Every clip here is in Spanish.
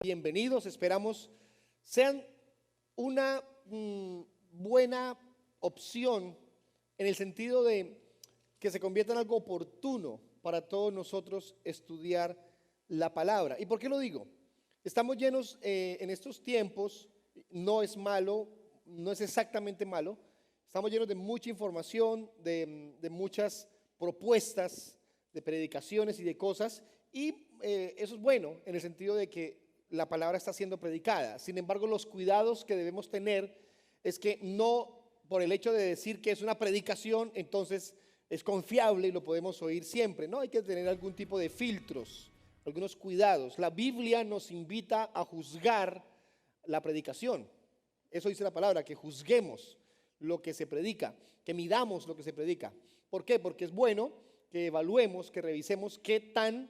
Bienvenidos, esperamos sean una buena opción en el sentido de que se convierta en algo oportuno para todos nosotros estudiar la palabra. ¿Y por qué lo digo? Estamos llenos en estos tiempos, no es malo, no es exactamente malo, estamos llenos de mucha información, de muchas propuestas, de predicaciones y de cosas, y eso es bueno en el sentido de que la palabra está siendo predicada. Sin embargo, los cuidados que debemos tener es que no por el hecho de decir que es una predicación, entonces es confiable y lo podemos oír siempre. No, hay que tener algún tipo de filtros, algunos cuidados. La Biblia nos invita a juzgar la predicación. Eso dice la palabra, que juzguemos lo que se predica, que midamos lo que se predica. ¿Por qué? Porque es bueno que evaluemos, que revisemos qué tan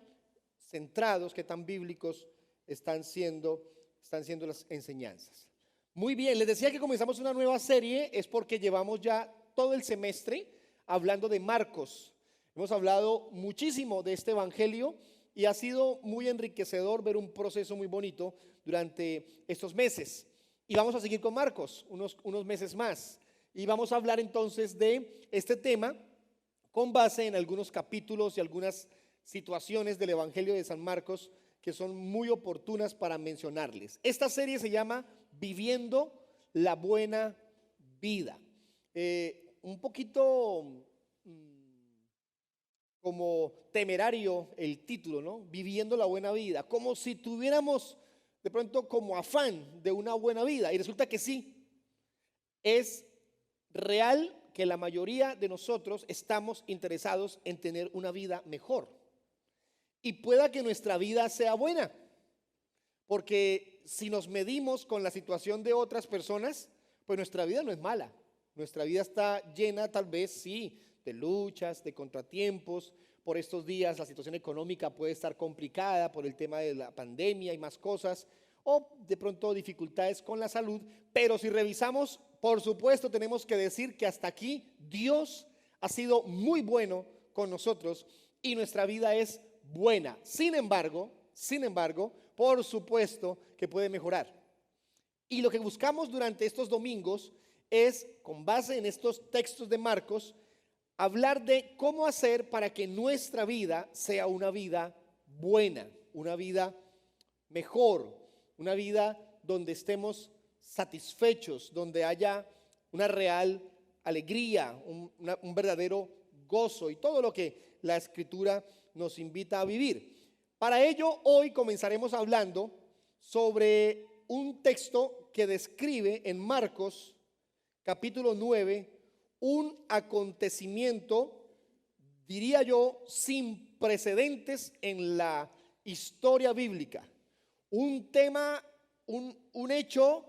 centrados, qué tan bíblicos están siendo las enseñanzas. Muy bien, les decía que comenzamos una nueva serie, es porque llevamos ya todo el semestre hablando de Marcos. Hemos hablado muchísimo de este evangelio y ha sido muy enriquecedor ver un proceso muy bonito durante estos meses. Y vamos a seguir con Marcos unos meses más. Y vamos a hablar entonces de este tema con base en algunos capítulos y algunas situaciones del evangelio de San Marcos que son muy oportunas para mencionarles. Esta serie se llama Viviendo la Buena Vida. Un poquito como temerario el título, ¿no? Viviendo la Buena Vida, como si tuviéramos de pronto como afán de una buena vida. Y resulta que sí, es real que la mayoría de nosotros estamos interesados en tener una vida mejor. Y pueda que nuestra vida sea buena, porque si nos medimos con la situación de otras personas, pues nuestra vida no es mala. Nuestra vida está llena tal vez, sí, de luchas, de contratiempos. Por estos días la situación económica puede estar complicada por el tema de la pandemia y más cosas, o de pronto dificultades con la salud. Pero si revisamos, por supuesto tenemos que decir que hasta aquí Dios ha sido muy bueno con nosotros y nuestra vida es buena. Sin embargo, por supuesto que puede mejorar. Y lo que buscamos durante estos domingos es, con base en estos textos de Marcos, hablar de cómo hacer para que nuestra vida sea una vida buena, una vida mejor, una vida donde estemos satisfechos, donde haya una real alegría, un verdadero gozo y todo lo que la Escritura nos invita a vivir. Para ello, hoy comenzaremos hablando sobre un texto que describe en Marcos capítulo 9 un acontecimiento, diría yo, sin precedentes en la historia bíblica. Un tema, un hecho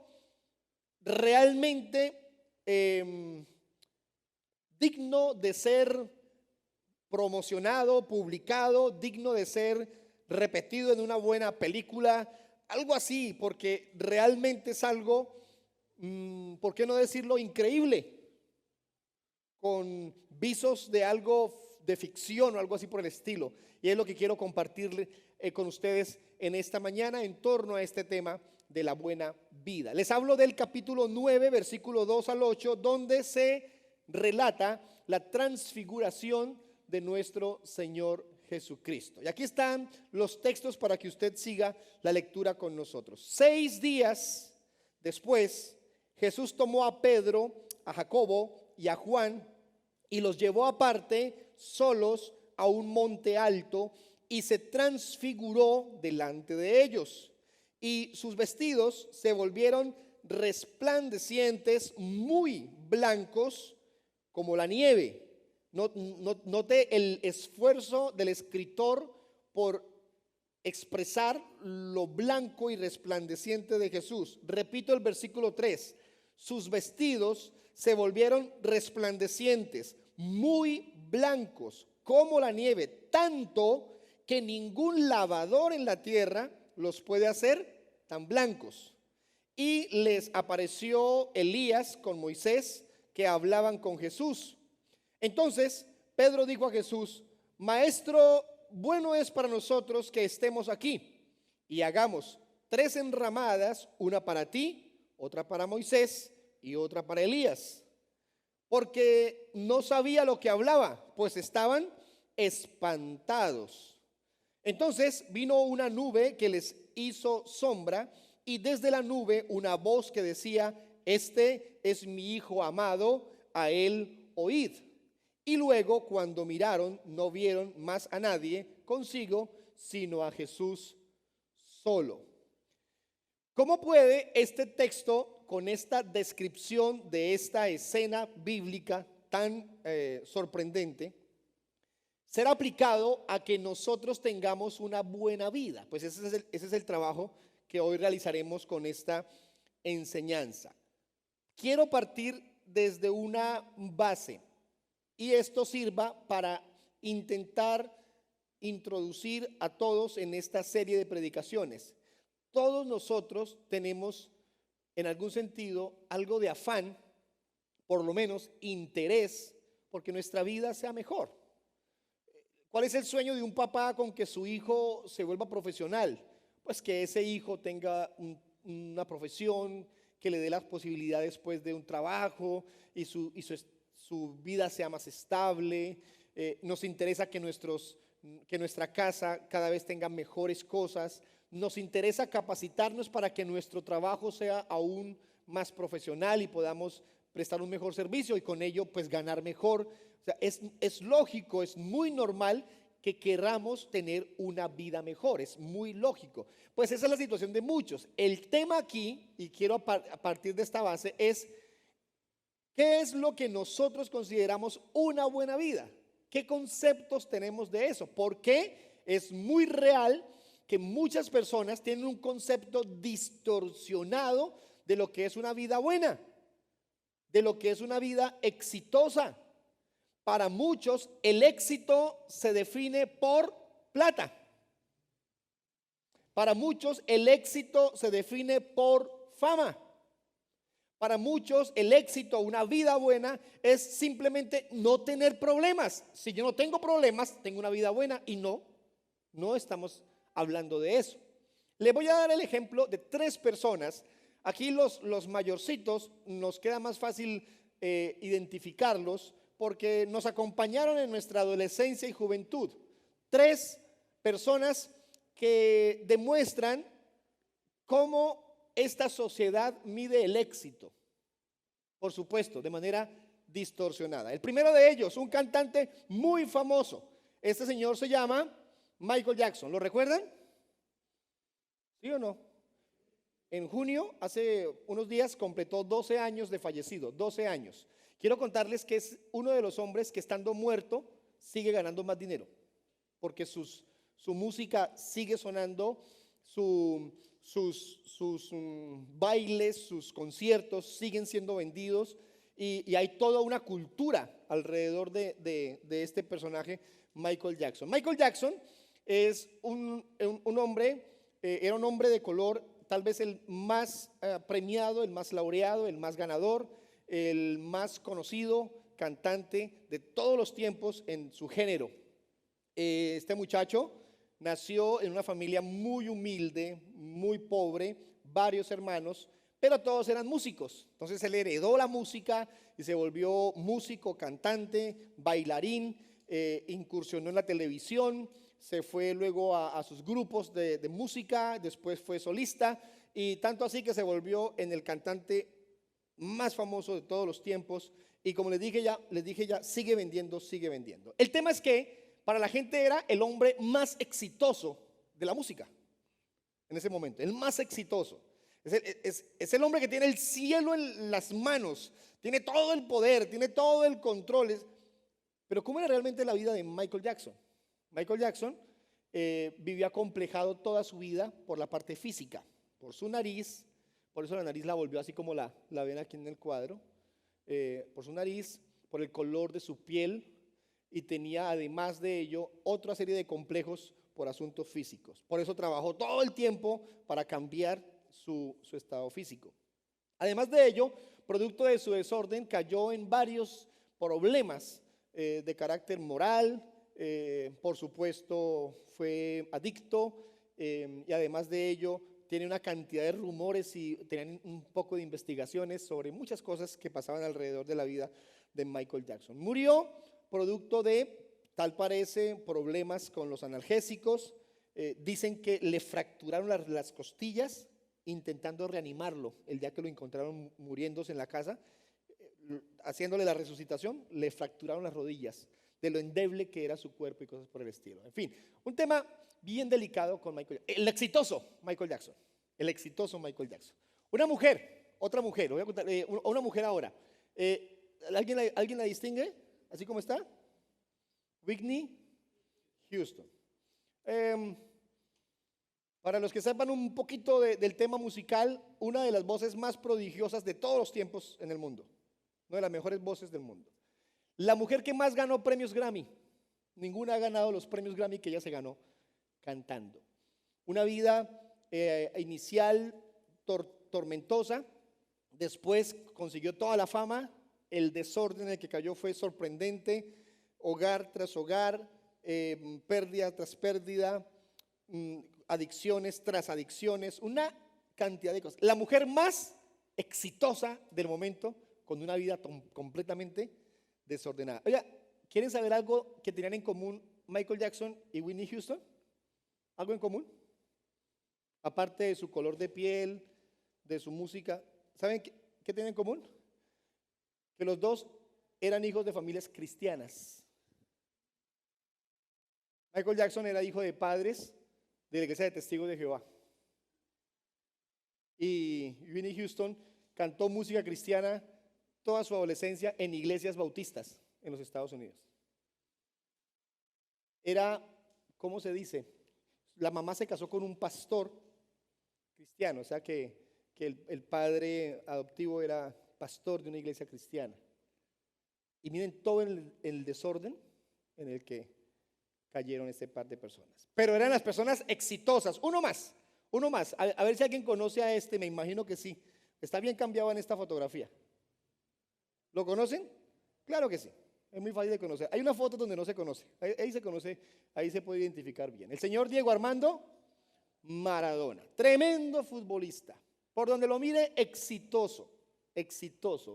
realmente digno de ser promocionado, publicado, digno de ser repetido en una buena película, algo así, porque realmente es algo, ¿por qué no decirlo? Increíble, con visos de algo de ficción o algo así por el estilo. Y es lo que quiero compartir con ustedes en esta mañana en torno a este tema de la buena vida. Les hablo del capítulo 9, versículo 2 al 8, donde se relata la transfiguración de nuestro Señor Jesucristo. Y aquí están los textos para que usted siga la lectura con nosotros. 6 días después, Jesús tomó a Pedro, a Jacobo y a Juan y los llevó aparte solos a un monte alto y se transfiguró delante de ellos. Y sus vestidos se volvieron resplandecientes, muy blancos como la nieve. Note el esfuerzo del escritor por expresar lo blanco y resplandeciente de Jesús. Repito el versículo 3. Sus vestidos se volvieron resplandecientes, muy blancos como la nieve, tanto que ningún lavador en la tierra los puede hacer tan blancos. Y les apareció Elías con Moisés, que hablaban con Jesús. Entonces Pedro dijo a Jesús: Maestro, bueno es para nosotros que estemos aquí y hagamos 3 enramadas, una para ti, otra para Moisés y otra para Elías, porque no sabía lo que hablaba, pues estaban espantados. Entonces vino una nube que les hizo sombra, y desde la nube una voz que decía: este es mi hijo amado, a él oíd. Y luego, cuando miraron, no vieron más a nadie consigo, sino a Jesús solo. ¿Cómo puede este texto, con esta descripción de esta escena bíblica tan sorprendente, ser aplicado a que nosotros tengamos una buena vida? Pues ese es el trabajo que hoy realizaremos con esta enseñanza. Quiero partir desde una base, y esto sirva para intentar introducir a todos en esta serie de predicaciones. Todos nosotros tenemos en algún sentido algo de afán, por lo menos interés, porque nuestra vida sea mejor. ¿Cuál es el sueño de un papá con que su hijo se vuelva profesional? Pues que ese hijo tenga una profesión que le dé las posibilidades pues de un trabajo y su vida sea más estable. Nos interesa que nuestra casa cada vez tenga mejores cosas. Nos interesa capacitarnos para que nuestro trabajo sea aún más profesional y podamos prestar un mejor servicio y con ello pues ganar mejor. O sea, es lógico, es muy normal que queramos tener una vida mejor, es muy lógico. Pues esa es la situación de muchos. El tema aquí, y quiero a partir de esta base, es ¿qué es lo que nosotros consideramos una buena vida? ¿Qué conceptos tenemos de eso? Porque es muy real que muchas personas tienen un concepto distorsionado de lo que es una vida buena, de lo que es una vida exitosa. Para muchos el éxito se define por plata. Para muchos el éxito se define por fama. Para muchos el éxito, una vida buena, es simplemente no tener problemas. Si yo no tengo problemas, tengo una vida buena, y no estamos hablando de eso. Le voy a dar el ejemplo de 3 personas. Aquí los mayorcitos nos queda más fácil identificarlos porque nos acompañaron en nuestra adolescencia y juventud. 3 personas que demuestran cómo esta sociedad mide el éxito, por supuesto, de manera distorsionada. El primero de ellos, un cantante muy famoso. Este señor se llama Michael Jackson. ¿Lo recuerdan? ¿Sí o no? En junio, hace unos días, completó 12 años de fallecido, 12 años. Quiero contarles que es uno de los hombres que, estando muerto, sigue ganando más dinero, porque su música sigue sonando, sus bailes, sus conciertos siguen siendo vendidos, y hay toda una cultura alrededor de este personaje, Michael Jackson. Michael Jackson es un hombre, era un hombre de color, tal vez el más premiado, el más laureado, el más ganador, el más conocido cantante de todos los tiempos en su género. Este muchacho nació en una familia muy humilde, muy pobre, varios hermanos, pero todos eran músicos. Entonces él heredó la música y se volvió músico, cantante, bailarín, incursionó en la televisión, se fue luego a sus grupos de música, después fue solista, y tanto así que se volvió en el cantante más famoso de todos los tiempos, y como les dije ya, sigue vendiendo. El tema es que para la gente era el hombre más exitoso de la música en ese momento, el más exitoso. Es el hombre que tiene el cielo en las manos, tiene todo el poder, tiene todo el control. Pero ¿cómo era realmente la vida de Michael Jackson? Michael Jackson vivió acomplejado toda su vida por la parte física, por su nariz. Por eso la nariz la volvió así como la ven aquí en el cuadro, por su nariz, por el color de su piel, y tenía además de ello otra serie de complejos por asuntos físicos. Por eso trabajó todo el tiempo para cambiar su estado físico. Además de ello, producto de su desorden, cayó en varios problemas de carácter moral, por supuesto fue adicto, y además de ello tiene una cantidad de rumores y tenían un poco de investigaciones sobre muchas cosas que pasaban alrededor de la vida de Michael Jackson. Murió producto de, tal parece, problemas con los analgésicos. Dicen que le fracturaron las costillas intentando reanimarlo. El día que lo encontraron muriéndose en la casa, haciéndole la resucitación, le fracturaron las rodillas de lo endeble que era su cuerpo y cosas por el estilo. En fin, un tema bien delicado con Michael Jackson. El exitoso Michael Jackson. El exitoso Michael Jackson. Una mujer, otra mujer, voy a contar, una mujer ahora. ¿Alguien la distingue? ¿Así como está? Whitney Houston. Para los que sepan un poquito del tema musical, una de las voces más prodigiosas de todos los tiempos en el mundo. Una de las mejores voces del mundo. La mujer que más ganó premios Grammy. Ninguna ha ganado los premios Grammy que ella se ganó cantando. Una vida inicial tormentosa, después consiguió toda la fama, el desorden en el que cayó fue sorprendente, hogar tras hogar, pérdida tras pérdida, adicciones tras adicciones, una cantidad de cosas. La mujer más exitosa del momento, con una vida completamente desordenada. Oiga, ¿quieren saber algo que tenían en común Michael Jackson y Whitney Houston? ¿Algo en común? Aparte de su color de piel, de su música, ¿saben qué tienen en común? Que los dos eran hijos de familias cristianas. Michael Jackson era hijo de padres de la iglesia de Testigos de Jehová. Y Whitney Houston cantó música cristiana toda su adolescencia en iglesias bautistas en los Estados Unidos. Era, ¿cómo se dice? La mamá se casó con un pastor cristiano, o sea que el padre adoptivo era pastor de una iglesia cristiana. Y miren todo el desorden en el que cayeron este par de personas. Pero eran las personas exitosas. Uno más. A ver si alguien conoce a este, me imagino que sí. Está bien cambiado en esta fotografía. ¿Lo conocen? Claro que sí. Es muy fácil de conocer. Hay una foto donde no se conoce. Ahí se conoce, ahí se puede identificar bien. El señor Diego Armando Maradona. Tremendo futbolista. Por donde lo mire, exitoso.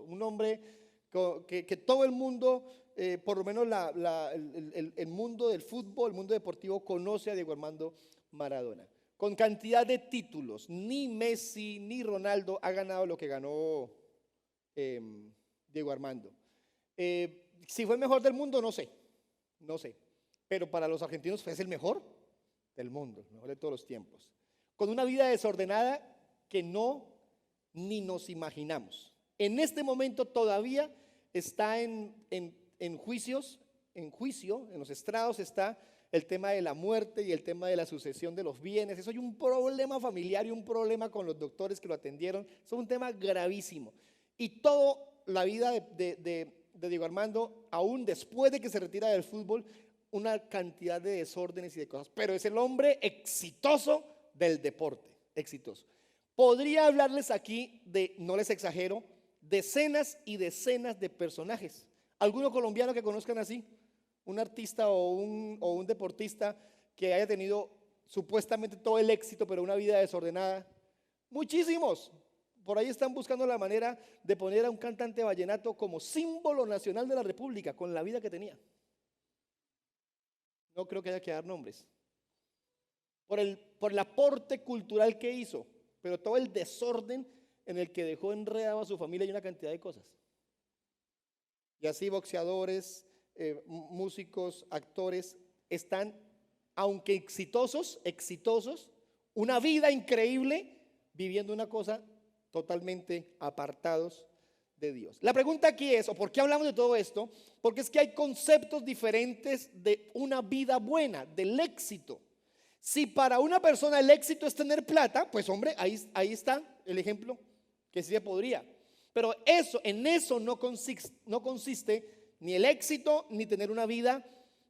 Un hombre que todo el mundo, por lo menos el mundo del fútbol, el mundo deportivo, conoce a Diego Armando Maradona. Con cantidad de títulos. Ni Messi ni Ronaldo ha ganado lo que ganó Diego Armando. Si fue el mejor del mundo, no sé. Pero para los argentinos fue el mejor del mundo, el mejor de todos los tiempos. Con una vida desordenada que ni nos imaginamos. En este momento todavía está en juicio, en los estrados está el tema de la muerte y el tema de la sucesión de los bienes. Eso hay un problema familiar y un problema con los doctores que lo atendieron. Eso es un tema gravísimo. Y toda la vida de Diego Armando, aún después de que se retira del fútbol, una cantidad de desórdenes y de cosas. Pero es el hombre exitoso del deporte, exitoso. Podría hablarles aquí no les exagero, decenas y decenas de personajes. ¿Alguno colombiano que conozcan así? Un artista o un deportista que haya tenido supuestamente todo el éxito, pero una vida desordenada. Muchísimos. Por ahí están buscando la manera de poner a un cantante vallenato como símbolo nacional de la República, con la vida que tenía. No creo que haya que dar nombres. Por el aporte cultural que hizo, pero todo el desorden en el que dejó enredado a su familia y una cantidad de cosas. Y así boxeadores, músicos, actores, están, aunque exitosos, una vida increíble, viviendo una cosa totalmente apartados de Dios. La pregunta aquí es, ¿o por qué hablamos de todo esto? Porque es que hay conceptos diferentes de una vida buena, del éxito. Si para una persona el éxito es tener plata, pues hombre, ahí está el ejemplo que sí se podría. Pero en eso no consiste ni el éxito ni tener una vida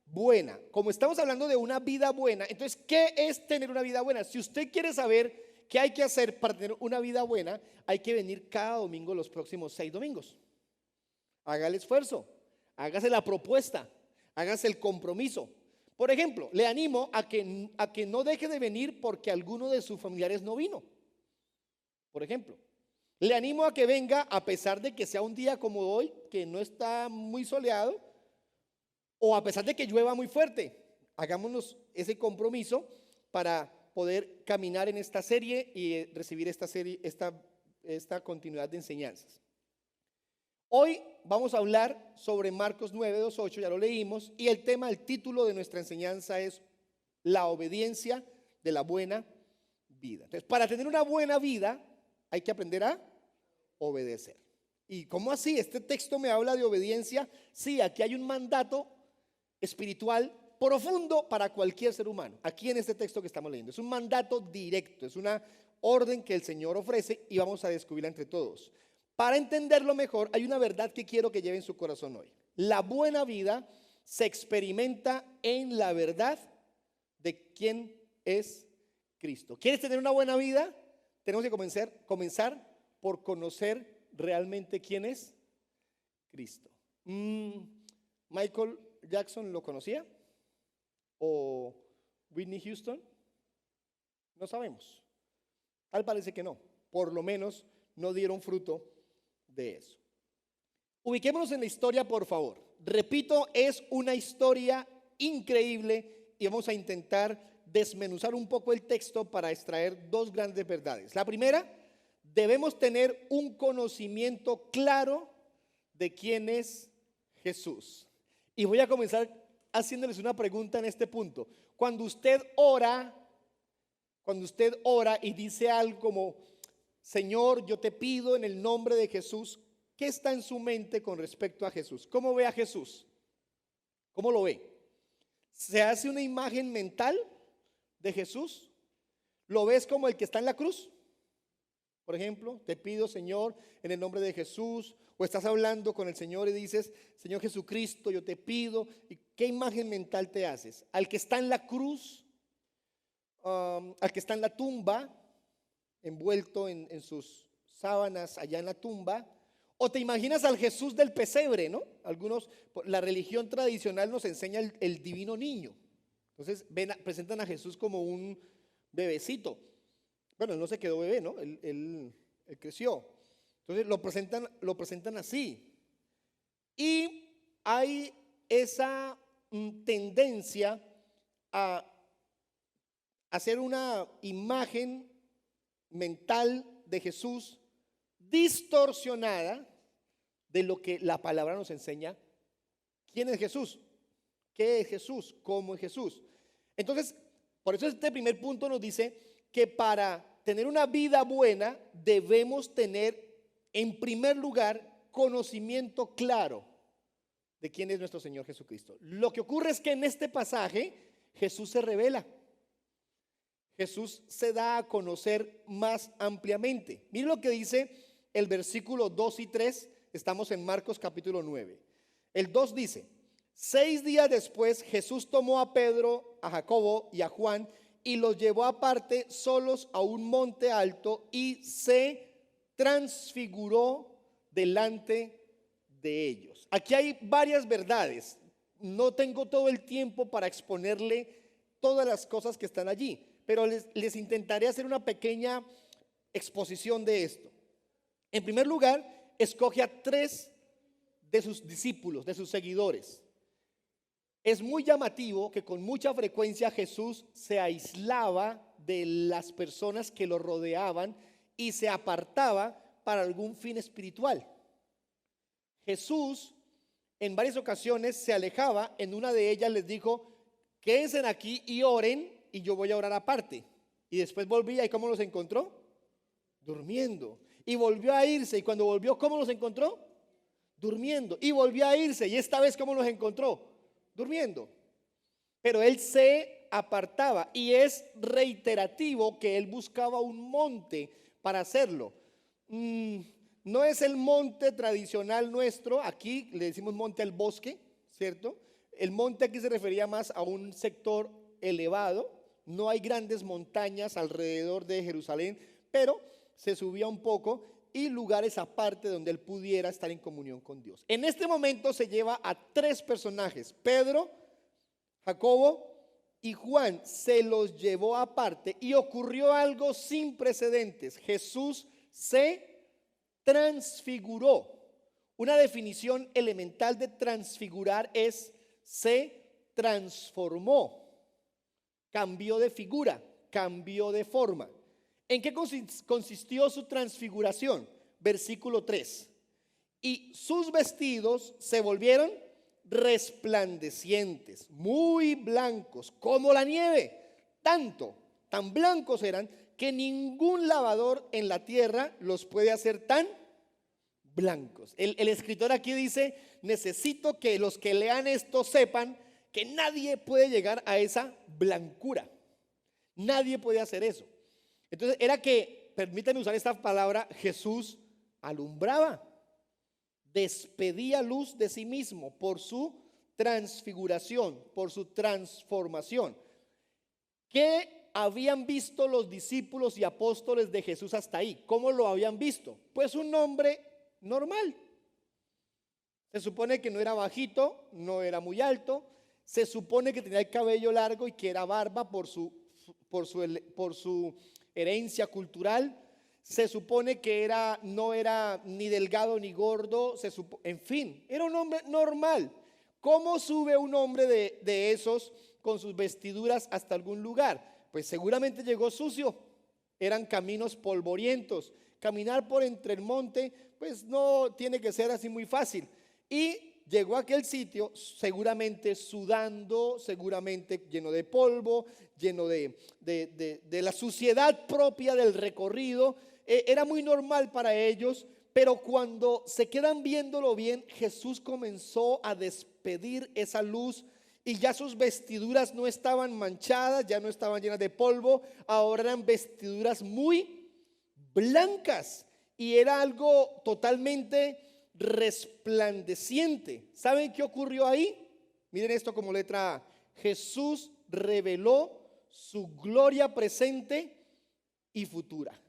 buena. Como estamos hablando de una vida buena, entonces, ¿qué es tener una vida buena? Si usted quiere saber qué hay que hacer para tener una vida buena, hay que venir cada domingo los próximos 6 domingos. Haga el esfuerzo, hágase la propuesta, hágase el compromiso. Por ejemplo, le animo a que no deje de venir porque alguno de sus familiares no vino. por ejemplo. Le animo a que venga a pesar de que sea un día como hoy, que no está muy soleado, o a pesar de que llueva muy fuerte. Hagámonos ese compromiso para poder caminar en esta serie y recibir esta continuidad de enseñanzas. Hoy vamos a hablar sobre Marcos 9:28, ya lo leímos, y el título de nuestra enseñanza es la obediencia de la buena vida. Entonces, para tener una buena vida hay que aprender a obedecer. ¿Y cómo así? Este texto me habla de obediencia. Sí, aquí hay un mandato espiritual profundo para cualquier ser humano. Aquí en este texto que estamos leyendo es un mandato directo, es una orden que el Señor ofrece y vamos a descubrirla entre todos. Para entenderlo mejor, hay una verdad que quiero que lleve en su corazón hoy. La buena vida se experimenta en la verdad de quién es Cristo. ¿Quieres tener una buena vida? Tenemos que comenzar por conocer realmente quién es Cristo. Michael Jackson, ¿lo conocía? ¿O Whitney Houston? No sabemos. Tal parece que no. Por lo menos no dieron fruto de eso. Ubiquémonos en la historia, por favor. Repito, es una historia increíble y vamos a intentar desmenuzar un poco el texto para extraer dos grandes verdades. La primera, debemos tener un conocimiento claro de quién es Jesús. Y voy a comenzar haciéndoles una pregunta en este punto. Cuando usted ora y dice algo como: Señor, yo te pido en el nombre de Jesús, ¿qué está en su mente con respecto a Jesús? ¿Cómo ve a Jesús? ¿Cómo lo ve? ¿Se hace una imagen mental de Jesús? ¿Lo ves como el que está en la cruz? Por ejemplo, te pido, Señor, en el nombre de Jesús. O estás hablando con el Señor y dices: Señor Jesucristo, yo te pido. ¿Y qué imagen mental te haces? ¿Al que está en la cruz? ¿Al que está en la tumba, envuelto en sus sábanas allá en la tumba? ¿O te imaginas al Jesús del pesebre, no? La religión tradicional nos enseña el divino niño. Entonces presentan a Jesús como un bebecito. Bueno, él no se quedó bebé, ¿no? Él creció. Entonces lo presentan así. Y hay esa tendencia a hacer una imagen mental de Jesús distorsionada de lo que la palabra nos enseña. ¿Quién es Jesús? ¿Qué es Jesús? ¿Cómo es Jesús? Entonces, por eso este primer punto nos dice que para tener una vida buena debemos tener en primer lugar conocimiento claro de quién es nuestro Señor Jesucristo. Lo que ocurre es que en este pasaje Jesús se revela. Jesús se da a conocer más ampliamente. Mire lo que dice el versículo 2 y 3. Estamos en Marcos capítulo 9. El 2 dice: 6 días después Jesús tomó a Pedro, a Jacobo y a Juan y los llevó aparte solos a un monte alto y se transfiguró delante de ellos. Aquí hay varias verdades. No tengo todo el tiempo para exponerle todas las cosas que están allí, pero les intentaré hacer una pequeña exposición de esto. En primer lugar, escoge a 3 de sus discípulos, de sus seguidores. Es muy llamativo que con mucha frecuencia Jesús se aislaba de las personas que lo rodeaban y se apartaba para algún fin espiritual. Jesús en varias ocasiones se alejaba. En una de ellas les dijo: quédense aquí y oren y yo voy a orar aparte. Y después volvía, ¿y cómo los encontró? Durmiendo. Y volvió a irse, y cuando volvió, ¿cómo los encontró? Durmiendo. Y volvió a irse, y esta vez, ¿cómo los encontró? Durmiendo. Pero él se apartaba, y es reiterativo que él buscaba un monte para hacerlo. No es el monte tradicional nuestro. Aquí le decimos monte al bosque, ¿cierto? El monte aquí se refería más a un sector elevado. No hay grandes montañas alrededor de Jerusalén, pero se subía un poco y lugares aparte donde él pudiera estar en comunión con Dios. En este momento se lleva a 3 personajes: Pedro, Jacobo y Juan. Se los llevó aparte y ocurrió algo sin precedentes. Jesús se transfiguró. Una definición elemental de transfigurar es se transformó, cambió de figura, cambió de forma. ¿En qué consistió su transfiguración? Versículo 3. Y sus vestidos se volvieron resplandecientes, muy blancos, como la nieve. Tan blancos eran que ningún lavador en la tierra los puede hacer tan blancos. El escritor aquí dice: necesito que los que lean esto sepan que nadie puede llegar a esa blancura. Nadie puede hacer eso. Entonces era que, permítanme usar esta palabra, Jesús alumbraba, despedía luz de sí mismo por su transfiguración, por su transformación. ¿Qué habían visto los discípulos y apóstoles de Jesús hasta ahí? ¿Cómo lo habían visto? Pues un hombre normal. Se supone que no era bajito, no era muy alto. Se supone que tenía el cabello largo y que era barba por su herencia cultural. Se supone que no era ni delgado ni gordo. En fin, era un hombre normal. ¿Cómo sube un hombre de esos con sus vestiduras hasta algún lugar? Pues seguramente llegó sucio. Eran caminos polvorientos. Caminar por entre el monte, pues no tiene que ser así muy fácil. Y llegó a aquel sitio seguramente sudando, seguramente lleno de polvo, lleno de la suciedad propia del recorrido. Era muy normal para ellos, pero cuando se quedan viéndolo bien, Jesús comenzó a despedir esa luz y ya sus vestiduras no estaban manchadas, ya no estaban llenas de polvo, ahora eran vestiduras muy blancas y era algo totalmente resplandeciente. ¿Saben qué ocurrió ahí? Miren esto como letra A. Jesús reveló su gloria presente y futura.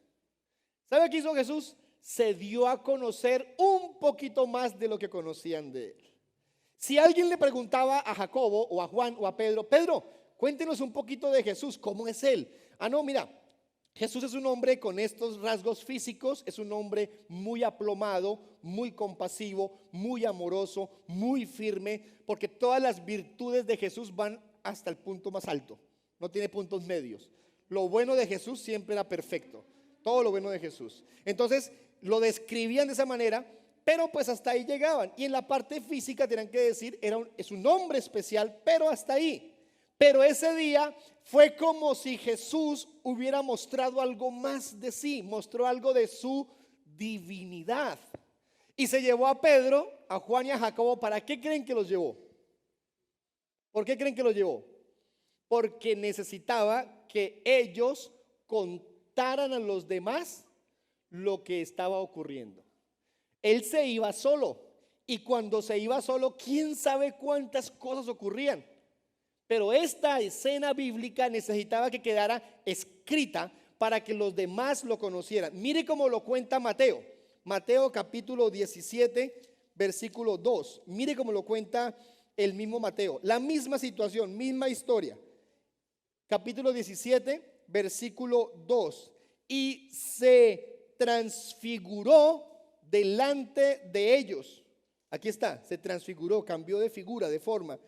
¿Sabe qué hizo Jesús? Se dio a conocer un poquito más de lo que conocían de él. Si alguien le preguntaba a Jacobo o a Juan o a Pedro: Pedro, cuéntenos un poquito de Jesús, ¿cómo es él? No, mira, Jesús es un hombre con estos rasgos físicos, es un hombre muy aplomado, muy compasivo, muy amoroso, muy firme, porque todas las virtudes de Jesús van hasta el punto más alto, no tiene puntos medios. Lo bueno de Jesús siempre era perfecto, todo lo bueno de Jesús. Entonces lo describían de esa manera, pero pues hasta ahí llegaban. Y en la parte física tenían que decir, es un hombre especial, pero hasta ahí. Pero ese día fue como si Jesús hubiera mostrado algo más de sí, mostró algo de su divinidad. Y se llevó a Pedro, a Juan y a Jacobo. ¿Para qué creen que los llevó? ¿Por qué creen que los llevó? Porque necesitaba que ellos contaran a los demás lo que estaba ocurriendo. Él se iba solo, y cuando se iba solo, quién sabe cuántas cosas ocurrían. Pero esta escena bíblica necesitaba que quedara escrita para que los demás lo conocieran. Mire cómo lo cuenta Mateo. Mateo capítulo 17, versículo 2. Mire cómo lo cuenta el mismo Mateo. La misma situación, misma historia. Capítulo 17, versículo 2. Y se transfiguró delante de ellos. Aquí está, se transfiguró, cambió de figura, de forma.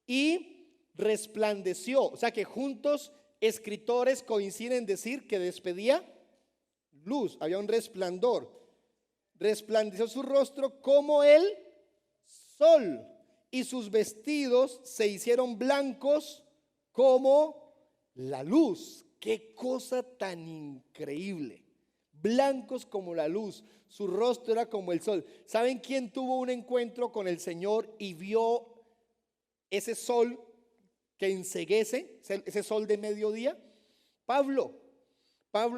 Y resplandeció, o sea que juntos escritores coinciden en decir que despedía luz, había un resplandor. Resplandeció su rostro como el sol, y sus vestidos se hicieron blancos como la luz. Qué cosa tan increíble. Blancos como la luz, su rostro era como el sol. ¿Saben quién tuvo un encuentro con el Señor y vio ese sol que enceguece, ese sol de mediodía? Pablo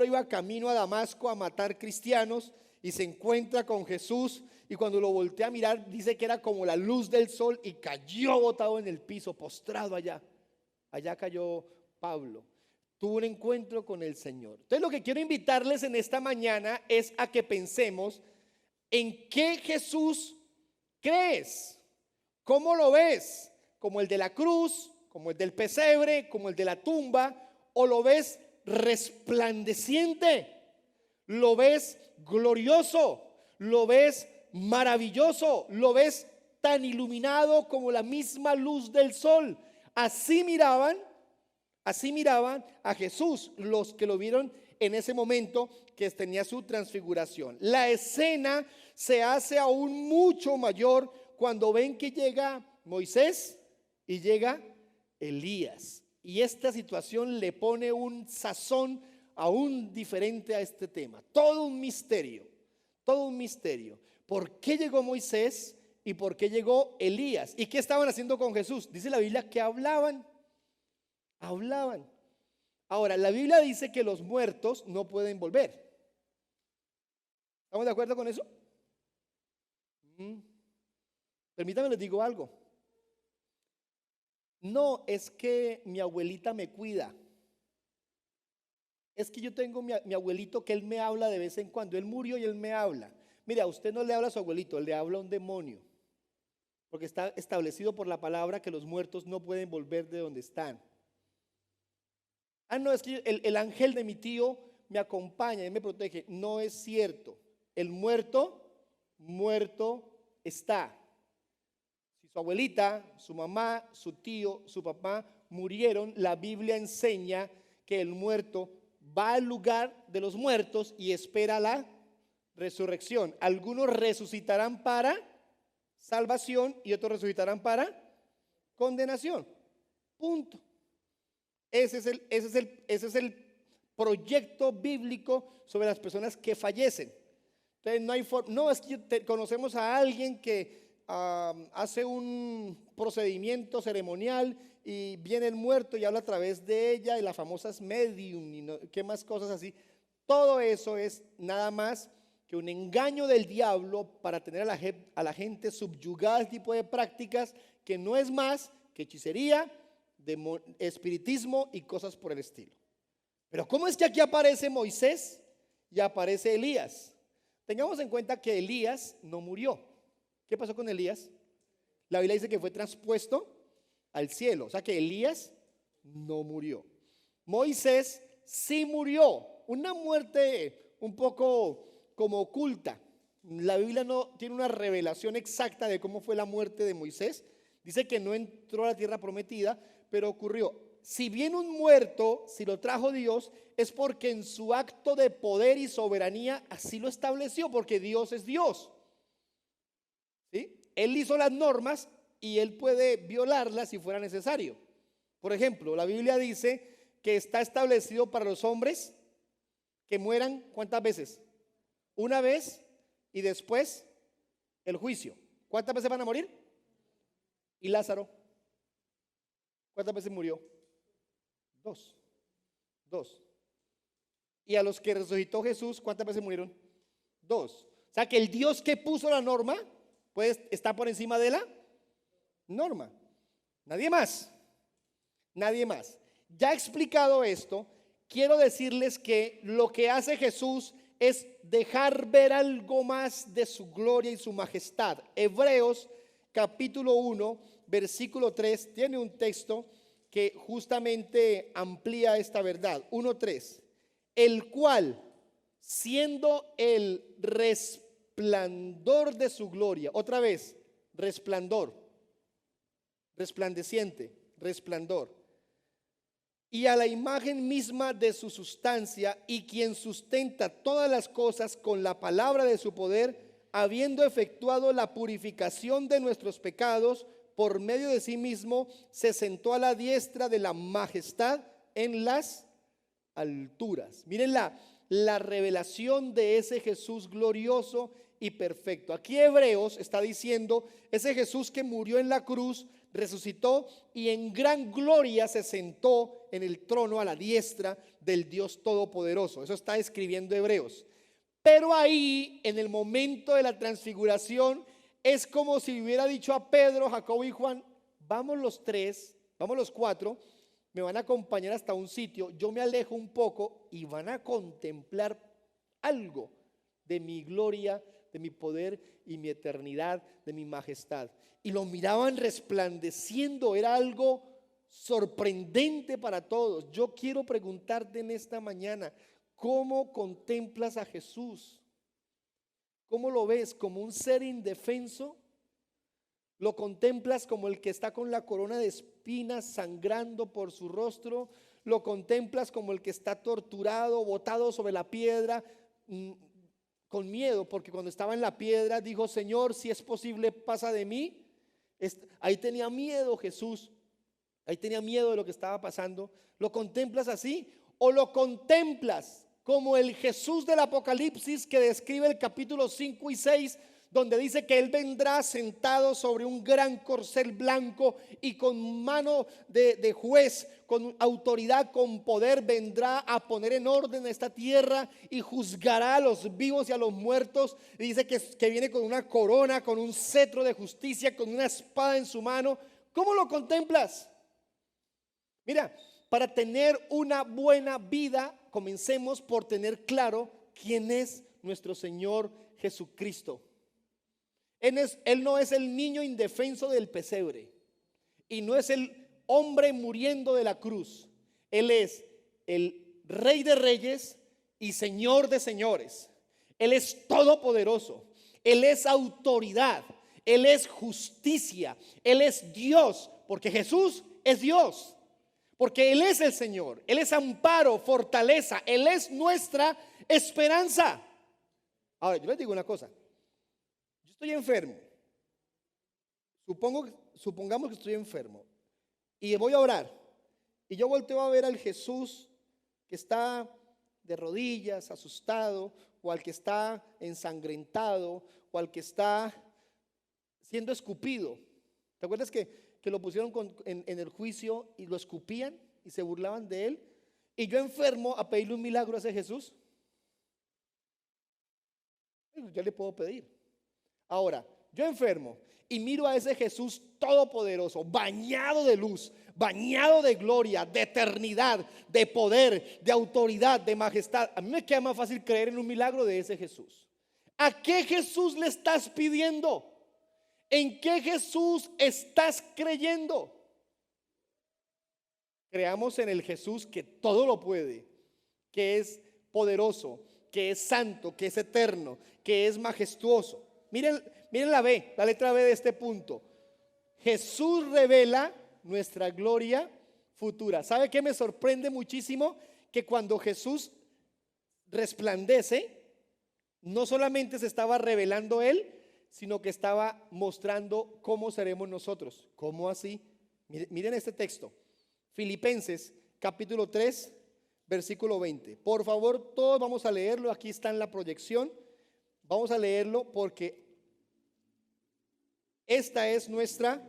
iba camino a Damasco a matar cristianos y se encuentra con Jesús, y cuando lo voltea a mirar dice que era como la luz del sol y cayó botado en el piso, postrado allá cayó Pablo. Tuvo un encuentro con el Señor. Entonces lo que quiero invitarles en esta mañana es a que pensemos en qué Jesús crees, cómo lo ves, como el de la cruz, como el del pesebre, como el de la tumba, o lo ves resplandeciente, lo ves glorioso, lo ves maravilloso, lo ves tan iluminado como la misma luz del sol. Así miraban a Jesús los que lo vieron en ese momento que tenía su transfiguración. La escena se hace aún mucho mayor cuando ven que llega Moisés y llega Elías. Y esta situación le pone un sazón aún diferente a este tema. Todo un misterio, todo un misterio. ¿Por qué llegó Moisés y por qué llegó Elías? ¿Y qué estaban haciendo con Jesús? Dice la Biblia que hablaban. Ahora, la Biblia dice que los muertos no pueden volver. ¿Estamos de acuerdo con eso? Permítanme les digo algo. No es que mi abuelita me cuida. Es que yo tengo mi abuelito que él me habla de vez en cuando. Él murió y él me habla. Mira, a usted no le habla a su abuelito, le habla a un demonio. Porque está establecido por la palabra que los muertos no pueden volver de donde están. No, es que el ángel de mi tío me acompaña y me protege. No es cierto. El muerto está. Si su abuelita, su mamá, su tío, su papá murieron, la Biblia enseña que el muerto va al lugar de los muertos y espera la resurrección. Algunos resucitarán para salvación y otros resucitarán para condenación. Punto. Ese es el proyecto bíblico sobre las personas que fallecen. Entonces no hay forma, no es que conocemos a alguien que hace un procedimiento ceremonial y viene el muerto y habla a través de ella y las famosas medium y no, qué más cosas así. Todo eso es nada más que un engaño del diablo para tener a la gente subyugada a este tipo de prácticas que no es más que hechicería, espiritismo y cosas por el estilo. Pero ¿cómo es que aquí aparece Moisés y aparece Elías? Tengamos en cuenta que Elías no murió. ¿Qué pasó con Elías? La Biblia dice que fue transpuesto al cielo, o sea que Elías no murió. Moisés sí murió, una muerte un poco como oculta. La Biblia no tiene una revelación exacta de cómo fue la muerte de Moisés. Dice que no entró a la tierra prometida, pero ocurrió. Si bien un muerto, si lo trajo Dios, es porque en su acto de poder y soberanía así lo estableció, porque Dios es Dios. ¿Sí? Él hizo las normas y él puede violarlas si fuera necesario. Por ejemplo, la Biblia dice que está establecido para los hombres que mueran, ¿cuántas veces? Una vez y después el juicio. ¿Cuántas veces van a morir? ¿Y Lázaro? ¿Cuántas veces murió? Dos. ¿Y a los que resucitó Jesús, cuántas veces murieron? Dos. O sea que el Dios que puso la norma, pues está por encima de la norma. Nadie más. Ya explicado esto, quiero decirles que lo que hace Jesús es dejar ver algo más de su gloria y su majestad. Hebreos capítulo 1, versículo 3, tiene un texto que justamente amplía esta verdad. 1:3, el cual, siendo el resplandor de su gloria, otra vez, resplandor, resplandeciente, resplandor, y a la imagen misma de su sustancia, y quien sustenta todas las cosas con la palabra de su poder, habiendo efectuado la purificación de nuestros pecados, por medio de sí mismo, se sentó a la diestra de la majestad en las alturas. Miren la revelación de ese Jesús glorioso y perfecto. Aquí Hebreos está diciendo, ese Jesús que murió en la cruz, resucitó y en gran gloria se sentó en el trono a la diestra del Dios Todopoderoso. Eso está escribiendo Hebreos. Pero ahí, en el momento de la transfiguración, es como si hubiera dicho a Pedro, Jacobo y Juan, vamos los tres, vamos los cuatro, me van a acompañar hasta un sitio, yo me alejo un poco y van a contemplar algo de mi gloria, de mi poder y mi eternidad, de mi majestad. Y lo miraban resplandeciendo, era algo sorprendente para todos. Yo quiero preguntarte en esta mañana, ¿Cómo contemplas a Jesús? ¿Cómo lo ves? ¿Como un ser indefenso? ¿Lo contemplas como el que está con la corona de espinas sangrando por su rostro? ¿Lo contemplas como el que está torturado, botado sobre la piedra, con miedo? Porque cuando estaba en la piedra dijo: Señor, si es posible, pasa de mí. Ahí tenía miedo Jesús. Ahí tenía miedo de lo que estaba pasando. ¿Lo contemplas así? ¿O lo contemplas como el Jesús del Apocalipsis que describe el capítulo 5 y 6, donde dice que Él vendrá sentado sobre un gran corcel blanco y con mano de juez, con autoridad, con poder, vendrá a poner en orden esta tierra y juzgará a los vivos y a los muertos? Y dice que viene con una corona, con un cetro de justicia, con una espada en su mano. ¿Cómo lo contemplas? Mira, para tener una buena vida, comencemos por tener claro quién es nuestro Señor Jesucristo. Él no es el niño indefenso del pesebre y no es el hombre muriendo de la cruz. Él es el Rey de Reyes y Señor de Señores. Él es todopoderoso. Él es autoridad. Él es justicia. Él es Dios, porque Jesús es Dios. Porque Él es el Señor. Él es amparo, fortaleza. Él es nuestra esperanza. Ahora, yo les digo una cosa. Yo estoy enfermo. Supongamos que estoy enfermo y voy a orar. Y yo volteo a ver al Jesús que está de rodillas, asustado, o al que está ensangrentado, o al que está siendo escupido. ¿Te acuerdas que lo pusieron en el juicio y lo escupían y se burlaban de él? Y yo enfermo a pedirle un milagro a ese Jesús. Yo le puedo pedir. Ahora, yo enfermo y miro a ese Jesús todopoderoso, bañado de luz, bañado de gloria, de eternidad, de poder, de autoridad, de majestad. A mí me queda más fácil creer en un milagro de ese Jesús. ¿A qué Jesús le estás pidiendo? ¿En qué Jesús estás creyendo? Creamos en el Jesús que todo lo puede, que es poderoso, que es santo, que es eterno, que es majestuoso. Miren la letra B de este punto. Jesús revela nuestra gloria futura. ¿Sabe qué me sorprende muchísimo? Que cuando Jesús resplandece, no solamente se estaba revelando Él, sino que estaba mostrando cómo seremos nosotros. ¿Cómo así? Miren este texto. Filipenses capítulo 3, versículo 20. Por favor, todos vamos a leerlo. Aquí está en la proyección. Vamos a leerlo porque esta es nuestra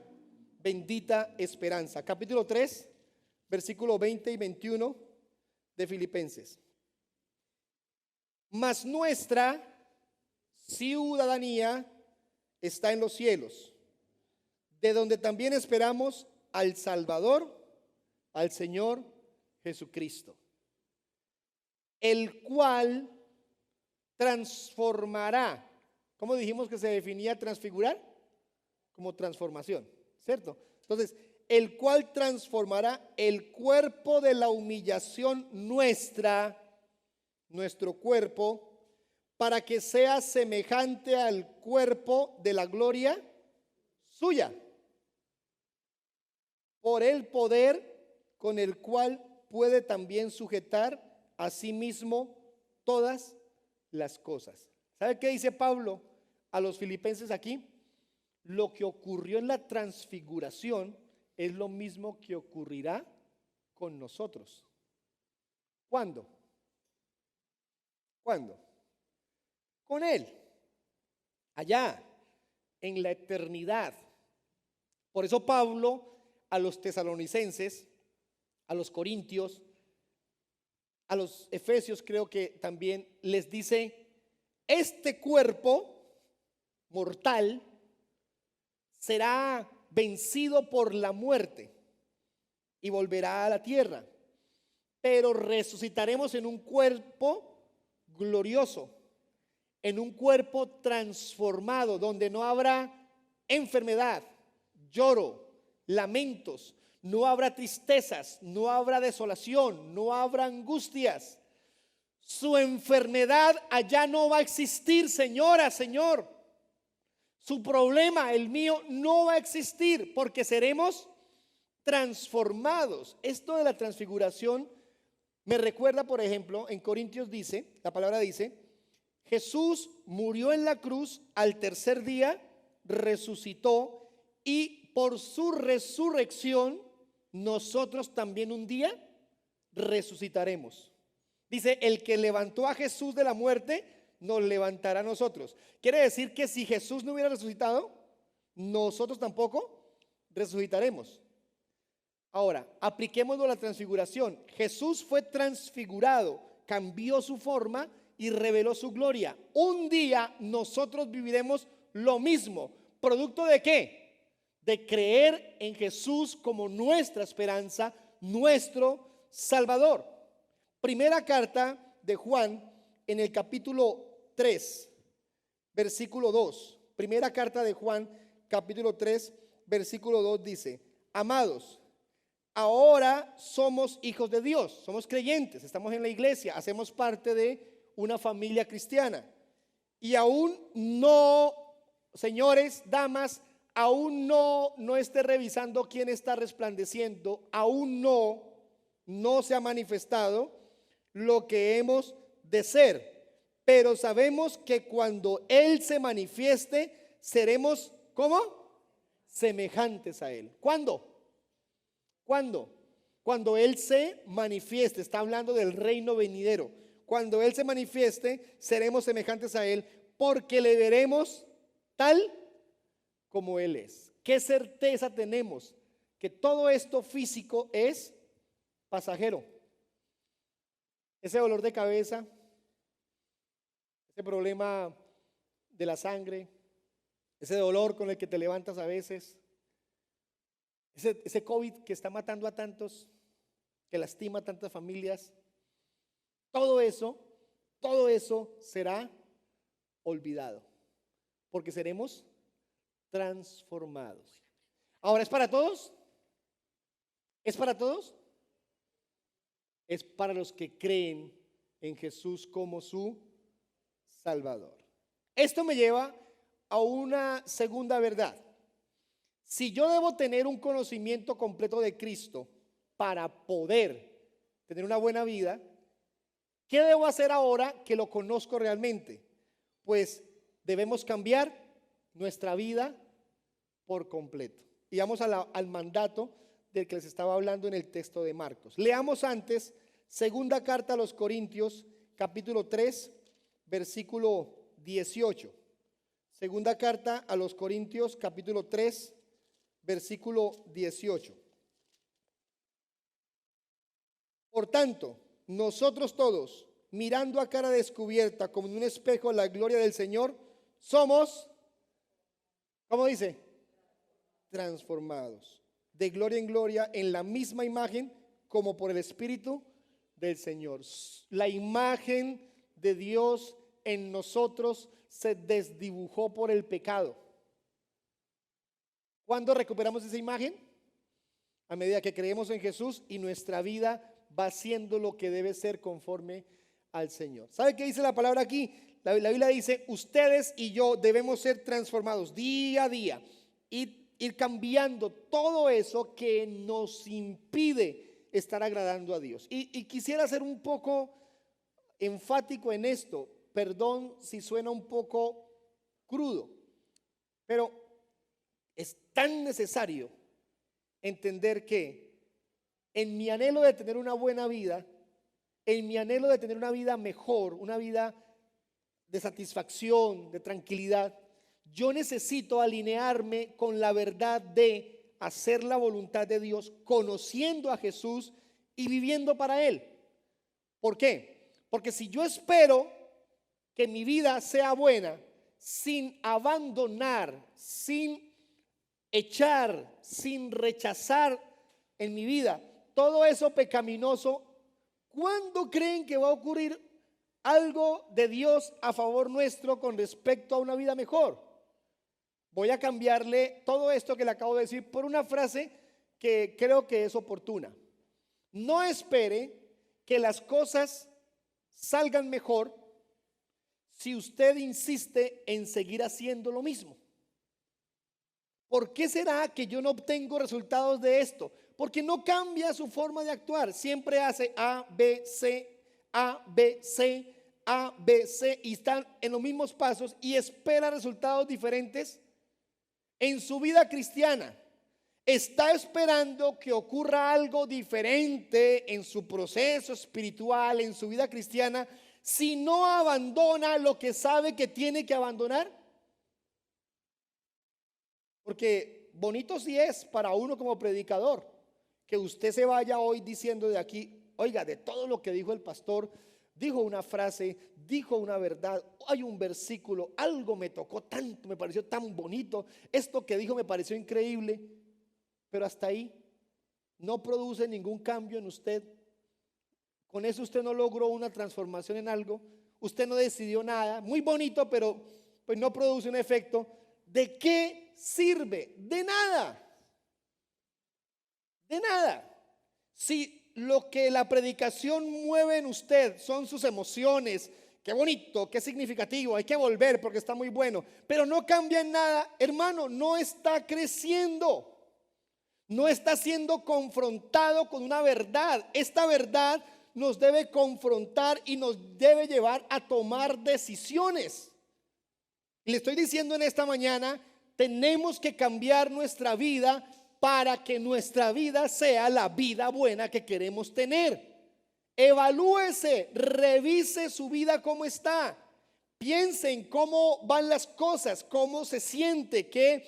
bendita esperanza. Capítulo 3, versículo 20 y 21 de Filipenses. Mas nuestra ciudadanía está en los cielos, de donde también esperamos al Salvador, al Señor Jesucristo, el cual transformará. ¿Cómo dijimos que se definía transfigurar? Como transformación, ¿cierto? Entonces, el cual transformará el cuerpo de la humillación nuestro cuerpo, para que sea semejante al cuerpo de la gloria suya, por el poder con el cual puede también sujetar a sí mismo todas las cosas. ¿Sabe qué dice Pablo a los filipenses aquí? Lo que ocurrió en la transfiguración es lo mismo que ocurrirá con nosotros. ¿Cuándo? ¿Cuándo? Con Él, allá, en la eternidad. Por eso Pablo a los tesalonicenses, a los corintios, a los efesios creo que también les dice: este cuerpo mortal será vencido por la muerte y volverá a la tierra, pero resucitaremos en un cuerpo glorioso, en un cuerpo transformado, donde no habrá enfermedad, lloro, lamentos, no habrá tristezas, no habrá desolación, no habrá angustias. Su enfermedad allá no va a existir, señora, señor. Su problema, el mío, no va a existir porque seremos transformados. Esto de la transfiguración me recuerda, por ejemplo, en Corintios dice, la palabra dice, Jesús murió en la cruz, al tercer día resucitó y por su resurrección nosotros también un día resucitaremos. Dice, el que levantó a Jesús de la muerte, nos levantará a nosotros. Quiere decir que si Jesús no hubiera resucitado, nosotros tampoco resucitaremos. Ahora, apliquémoslo a la transfiguración. Jesús fue transfigurado, cambió su forma y reveló su gloria. Un día nosotros viviremos lo mismo. ¿Producto de qué? De creer en Jesús como nuestra esperanza, nuestro Salvador. Primera carta de Juan en el capítulo 3, versículo 2. Primera carta de Juan, capítulo 3, versículo 2 dice: amados, ahora somos hijos de Dios, somos creyentes, estamos en la iglesia, hacemos parte de una familia cristiana. Y aún no, señores, damas, aún no esté revisando quién está resplandeciendo, aún no se ha manifestado lo que hemos de ser. Pero sabemos que cuando Él se manifieste, seremos, ¿cómo? Semejantes a Él. ¿Cuándo? ¿Cuándo? Cuando Él se manifieste, está hablando del reino venidero. Cuando Él se manifieste, seremos semejantes a Él, porque le veremos tal como Él es. ¿Qué certeza tenemos? Que todo esto físico es pasajero. Ese dolor de cabeza, ese problema de la sangre, ese dolor con el que te levantas a veces, ese COVID que está matando a tantos, que lastima a tantas familias, todo eso será olvidado, porque seremos transformados. Ahora, ¿es para todos? ¿Es para todos? Es para los que creen en Jesús como su Salvador. Esto me lleva a una segunda verdad. Si yo debo tener un conocimiento completo de Cristo para poder tener una buena vida, ¿qué debo hacer ahora que lo conozco realmente? Pues debemos cambiar nuestra vida por completo. Y vamos al mandato del que les estaba hablando en el texto de Marcos. Leamos antes segunda carta a los Corintios, capítulo 3, versículo 18. Segunda carta a los Corintios, capítulo 3, versículo 18. Por tanto, nosotros todos, mirando a cara descubierta como en un espejo la gloria del Señor, somos, ¿cómo dice? Transformados de gloria en gloria en la misma imagen como por el Espíritu del Señor. La imagen de Dios en nosotros se desdibujó por el pecado. ¿Cuándo recuperamos esa imagen? A medida que creemos en Jesús y nuestra vida va siendo lo que debe ser conforme al Señor. ¿Sabe qué dice la palabra aquí? La Biblia dice, ustedes y yo debemos ser transformados día a día y ir cambiando todo eso que nos impide estar agradando a Dios. Y quisiera ser un poco enfático en esto. Perdón si suena un poco crudo, pero es tan necesario entender que en mi anhelo de tener una buena vida, en mi anhelo de tener una vida mejor, una vida de satisfacción, de tranquilidad, yo necesito alinearme con la verdad de hacer la voluntad de Dios, conociendo a Jesús y viviendo para Él. ¿Por qué? Porque si yo espero que mi vida sea buena, sin abandonar, sin echar, sin rechazar en mi vida todo eso pecaminoso, ¿cuándo creen que va a ocurrir algo de Dios a favor nuestro con respecto a una vida mejor? Voy a cambiarle todo esto que le acabo de decir por una frase que creo que es oportuna. No espere que las cosas salgan mejor si usted insiste en seguir haciendo lo mismo. ¿Por qué será que yo no obtengo resultados de esto? Porque no cambia su forma de actuar. Siempre hace A, B, C, A, B, C, A, B, C y están en los mismos pasos y espera resultados diferentes. En su vida cristiana, está esperando que ocurra algo diferente en su proceso espiritual, en su vida cristiana, si no abandona lo que sabe que tiene que abandonar. Porque bonito sí es para uno como predicador que usted se vaya hoy diciendo de aquí, oiga, de todo lo que dijo el pastor, dijo una frase, dijo una verdad, hay un versículo, algo me tocó tanto, me pareció tan bonito, esto que dijo me pareció increíble, pero hasta ahí no produce ningún cambio en usted. Con eso usted no logró una transformación en algo, usted no decidió nada, muy bonito, pero pues no produce un efecto. ¿De qué sirve? De nada. De nada. Si lo que la predicación mueve en usted son sus emociones, qué bonito, qué significativo, hay que volver porque está muy bueno, pero no cambia en nada, hermano, no está creciendo. No está siendo confrontado con una verdad. Esta verdad nos debe confrontar y nos debe llevar a tomar decisiones. Y le estoy diciendo en esta mañana, tenemos que cambiar nuestra vida para que nuestra vida sea la vida buena que queremos tener. Evalúese, revise su vida cómo está. Piense en cómo van las cosas, cómo se siente, qué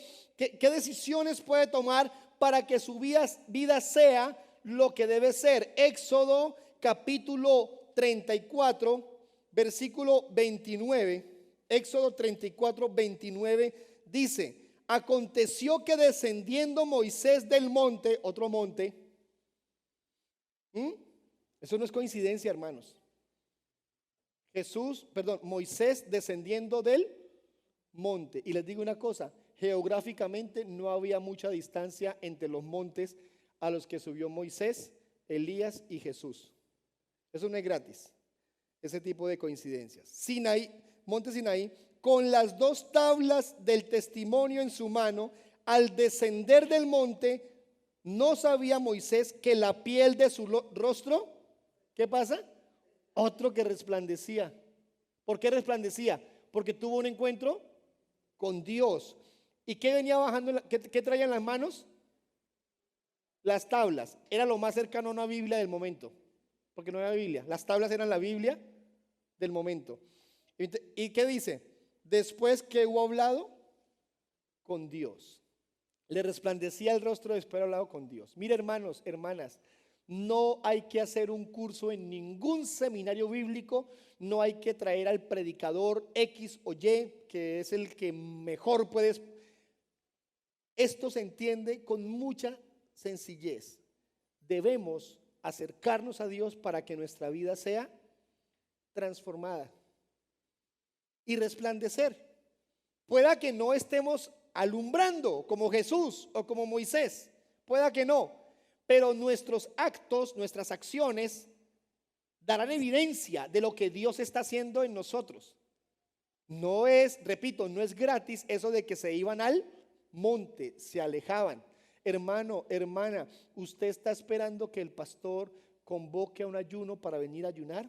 decisiones puede tomar para que su vida sea lo que debe ser. Éxodo capítulo 34, versículo 29. Éxodo 34, 29 dice: aconteció que descendiendo Moisés del monte, otro monte, eso no es coincidencia, hermanos. Moisés descendiendo del monte. Y les digo una cosa, geográficamente no había mucha distancia entre los montes a los que subió Moisés, Elías y Jesús. Eso no es gratis, ese tipo de coincidencias. Monte Sinaí, con las dos tablas del testimonio en su mano, al descender del monte, no sabía Moisés que la piel de su rostro, ¿qué pasa? Otro que resplandecía. ¿Por qué resplandecía? Porque tuvo un encuentro con Dios. ¿Y qué venía bajando? ¿Qué traía en las manos? Las tablas. Era lo más cercano a una Biblia del momento, porque no había Biblia. Las tablas eran la Biblia del momento. ¿Y qué dice? Después que hubo hablado con Dios, le resplandecía el rostro después de haber hablado con Dios. Mire, hermanos, hermanas, no hay que hacer un curso en ningún seminario bíblico, no hay que traer al predicador X o Y, que es el que mejor puedes. Esto se entiende con mucha sencillez. Debemos acercarnos a Dios para que nuestra vida sea transformada y resplandecer. Pueda que no estemos alumbrando como Jesús o como Moisés, pueda que no, pero nuestros actos, nuestras acciones darán evidencia de lo que Dios está haciendo en nosotros. No es, repito, no es gratis eso de que se iban al monte, se alejaban. Hermano, hermana, ¿usted está esperando que el pastor convoque a un ayuno para venir a ayunar?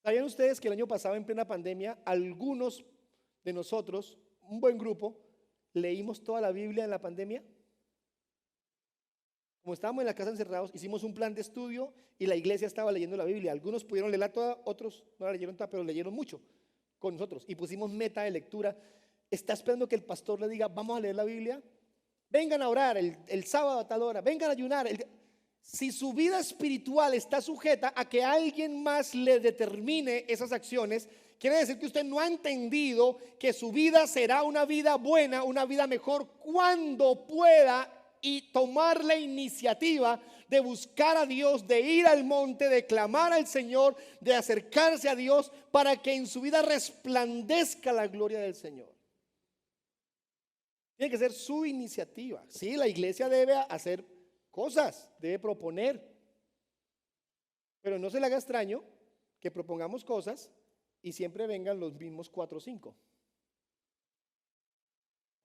¿Sabían ustedes que el año pasado en plena pandemia algunos de nosotros, un buen grupo, leímos toda la Biblia en la pandemia? Como estábamos en la casa encerrados, hicimos un plan de estudio y la iglesia estaba leyendo la Biblia. Algunos pudieron leerla toda, otros no la leyeron toda, pero leyeron mucho con nosotros y pusimos meta de lectura. ¿Está esperando que el pastor le diga, vamos a leer la Biblia? Vengan a orar el sábado a tal hora, vengan a ayunar. Si su vida espiritual está sujeta a que alguien más le determine esas acciones, quiere decir que usted no ha entendido que su vida será una vida buena, una vida mejor cuando pueda y tomar la iniciativa de buscar a Dios, de ir al monte, de clamar al Señor, de acercarse a Dios para que en su vida resplandezca la gloria del Señor. Tiene que ser su iniciativa. Sí, la iglesia debe hacer cosas, debe proponer, Pero no se le haga extraño que propongamos cosas y siempre vengan los mismos 4 o 5.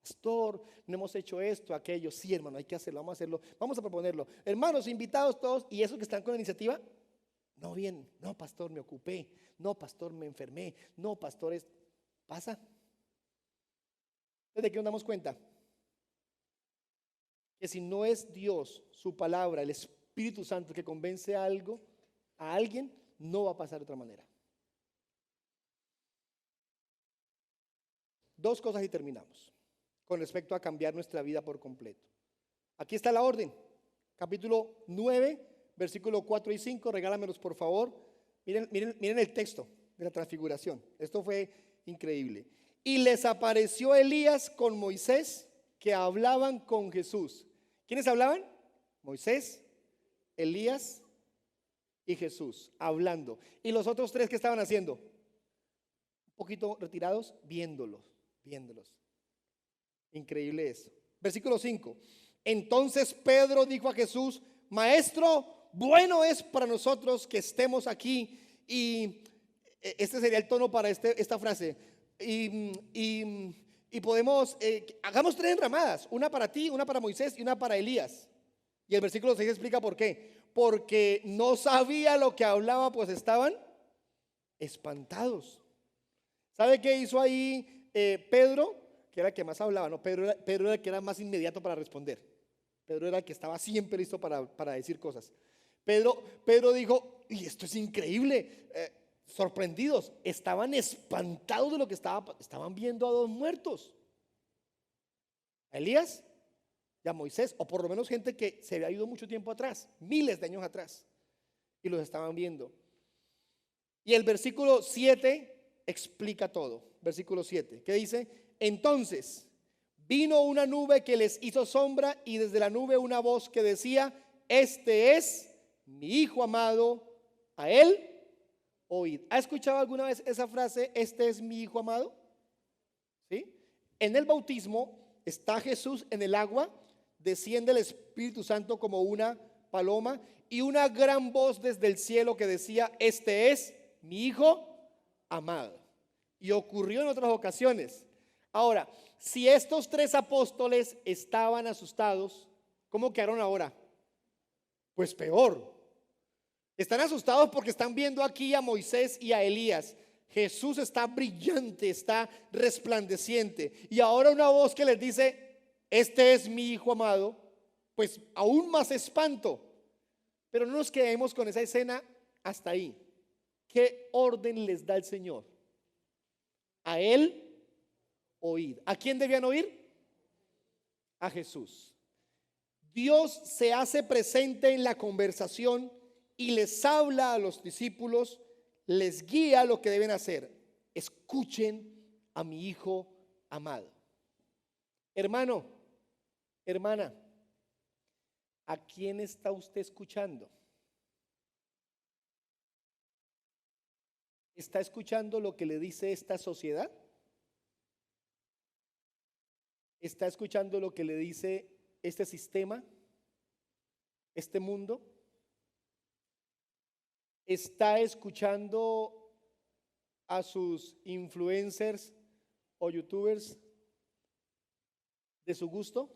Pastor, no hemos hecho esto, aquello. Sí, hermano, hay que hacerlo, vamos a hacerlo, vamos a proponerlo. Hermanos, invitados todos, y esos que están con la iniciativa, no vienen. No, pastor, me ocupé. No, pastor, me enfermé. No, pastor, pasa. ¿De qué nos damos cuenta? Que si no es Dios, su palabra, el Espíritu Santo que convence a alguien, no va a pasar de otra manera. 2 cosas y terminamos con respecto a cambiar nuestra vida por completo. Aquí está la orden, capítulo 9, versículo 4 y 5, regálamelos por favor. Miren el texto de la transfiguración, esto fue increíble. Y les apareció Elías con Moisés, que hablaban con Jesús. ¿Quiénes hablaban? Moisés, Elías y Jesús, hablando. ¿Y los otros 3 qué estaban haciendo? Un poquito retirados, viéndolos. Increíble eso. Versículo 5. Entonces Pedro dijo a Jesús: Maestro, bueno es para nosotros que estemos aquí. Y este sería el tono para esta frase. Y podemos, hagamos 3 enramadas, una para ti, una para Moisés y una para Elías. Y el versículo 6 explica por qué. Porque no sabía lo que hablaba, pues estaban espantados. ¿Sabe qué hizo ahí Pedro? Que era el que más hablaba, ¿no? Pedro era el que era más inmediato para responder. Pedro era el que estaba siempre listo para decir cosas. Pedro dijo: y esto es increíble. Sorprendidos, estaban espantados de lo que estaban viendo a 2 muertos. A Elías y a Moisés, o por lo menos gente que se había ido mucho tiempo atrás, miles de años atrás, y los estaban viendo. Y el versículo 7 explica todo. Versículo 7, ¿qué dice? Entonces vino una nube que les hizo sombra, y desde la nube una voz que decía: este es mi hijo amado, a él oíd. ¿Ha escuchado alguna vez esa frase, este es mi hijo amado? ¿Sí? En el bautismo está Jesús en el agua, desciende el Espíritu Santo como una paloma, y una gran voz desde el cielo que decía: este es mi hijo amado. Y ocurrió en otras ocasiones. Ahora, si estos 3 apóstoles estaban asustados, ¿cómo quedaron ahora? Pues peor. Están asustados porque están viendo aquí a Moisés y a Elías. Jesús está brillante, está resplandeciente. Y ahora una voz que les dice: este es mi hijo amado. Pues aún más espanto. Pero no nos quedemos con esa escena hasta ahí. ¿Qué orden les da el Señor? A él oír. ¿A quién debían oír? A Jesús. Dios se hace presente en la conversación y les habla a los discípulos, les guía lo que deben hacer. Escuchen a mi hijo amado. Hermano, hermana, ¿a quién está usted escuchando? ¿Está escuchando lo que le dice esta sociedad? ¿Está escuchando lo que le dice este sistema, este mundo? ¿Está escuchando a sus influencers o youtubers de su gusto?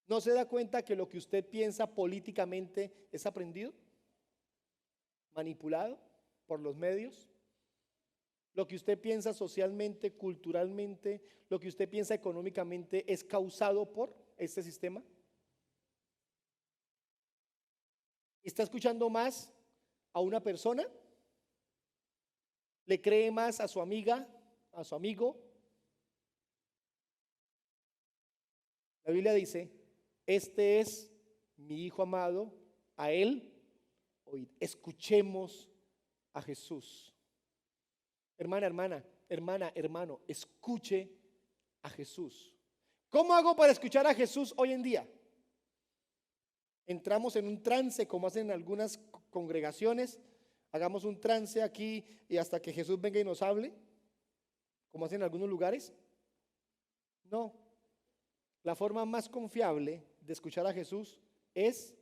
¿No se da cuenta que lo que usted piensa políticamente es aprendido, manipulado por los medios? Lo que usted piensa socialmente, culturalmente, lo que usted piensa económicamente es causado por este sistema. ¿Está escuchando más a una persona? ¿Le cree más a su amiga, a su amigo? La Biblia dice: este es mi hijo amado, a él oíd. Escuchemos a Jesús. Hermana, hermano, escuche a Jesús. ¿Cómo hago para escuchar a Jesús hoy en día? Entramos en un trance, como hacen algunas congregaciones. Hagamos un trance aquí y hasta que Jesús venga y nos hable, como hacen en algunos lugares. No, la forma más confiable de escuchar a Jesús es